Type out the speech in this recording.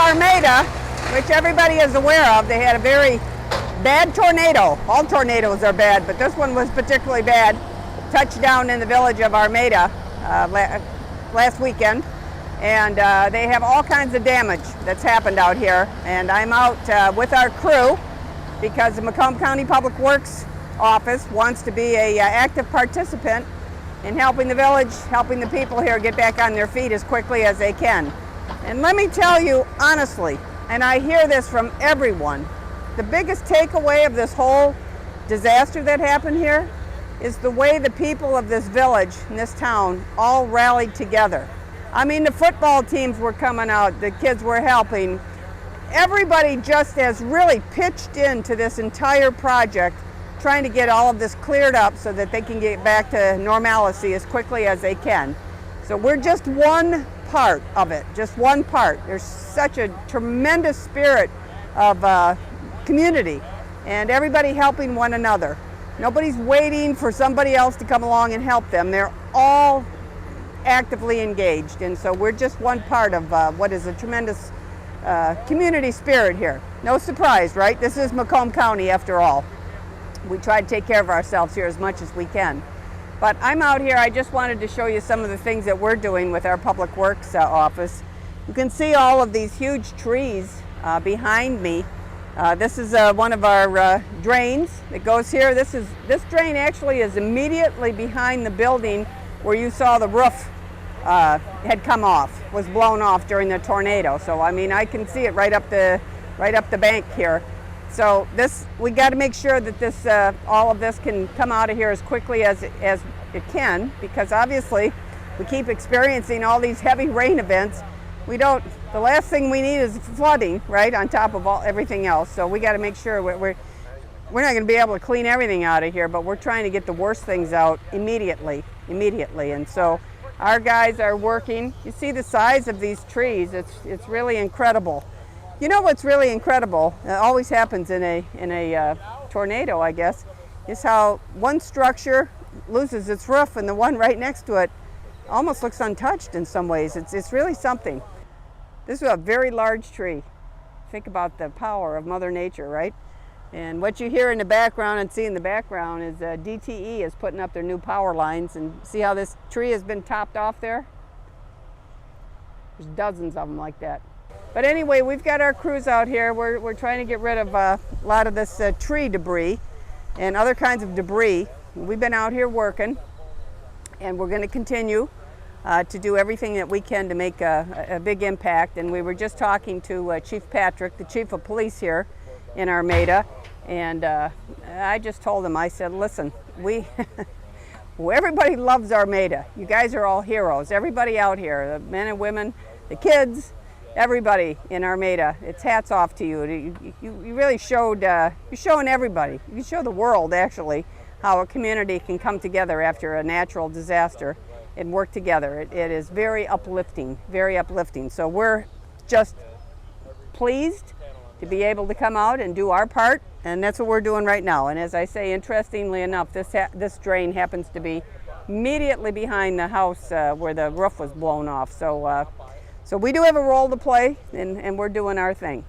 Armada, which everybody is aware of. They had a very bad tornado. All tornadoes are bad, but this one was particularly bad. Touchdown in the village of Armada last weekend. And they have all kinds of damage that's happened out here. And I'm out with our crew because the Macomb County Public Works office wants to be an active participant in helping the village, helping the people here get back on their feet as quickly as they can. And let me tell you honestly, and I hear this from everyone, the biggest takeaway of this whole disaster that happened here is the way the people of this village and this town all rallied together. I mean, the football teams were coming out, the kids were helping. Everybody just has really pitched into this entire project, trying to get all of this cleared up so that they can get back to normalcy as quickly as they can. So we're just one part of it, just one part. There's such a tremendous spirit of community and everybody helping one another. Nobody's waiting for somebody else to come along and help them. They're all actively engaged, and so we're just one part of what is a tremendous community spirit here. No surprise, right? This is Macomb County after all. We try to take care of ourselves here as much as we can. But I'm out here, I just wanted to show you some of the things that we're doing with our Public Works office. You can see all of these huge trees behind me. This is one of our drains that goes here. This drain actually is immediately behind the building where you saw the roof had come off, was blown off during the tornado. So I mean, I can see it right up the bank here. So we got to make sure that this all of this can come out of here as quickly as it can, because obviously we keep experiencing all these heavy rain events. The last thing we need is flooding, right, on top of everything else. So we got to make sure we're not going to be able to clean everything out of here, but we're trying to get the worst things out immediately. And so our guys are working. You see the size of these trees. It's really incredible. You know what's really incredible, it always happens in a tornado, I guess, is how one structure loses its roof and the one right next to it almost looks untouched in some ways. It's really something. This is a very large tree. Think about the power of Mother Nature, right? And what you hear in the background and see in the background is DTE is putting up their new power lines, and see how this tree has been topped off there? There's dozens of them like that. But anyway, we've got our crews out here. We're trying to get rid of a lot of this tree debris and other kinds of debris. We've been out here working, and we're going to continue to do everything that we can to make a big impact. And we were just talking to Chief Patrick, the Chief of Police here in Armada, and I just told him, I said, listen, everybody loves Armada. You guys are all heroes. Everybody out here, the men and women, the kids, everybody in Armada, it's hats off to you. You really showed, you're showing everybody, you show the world actually, how a community can come together after a natural disaster and work together. It is very uplifting, very uplifting. So we're just pleased to be able to come out and do our part, and that's what we're doing right now. And as I say, interestingly enough, this drain happens to be immediately behind the house where the roof was blown off. So we do have a role to play, and we're doing our thing.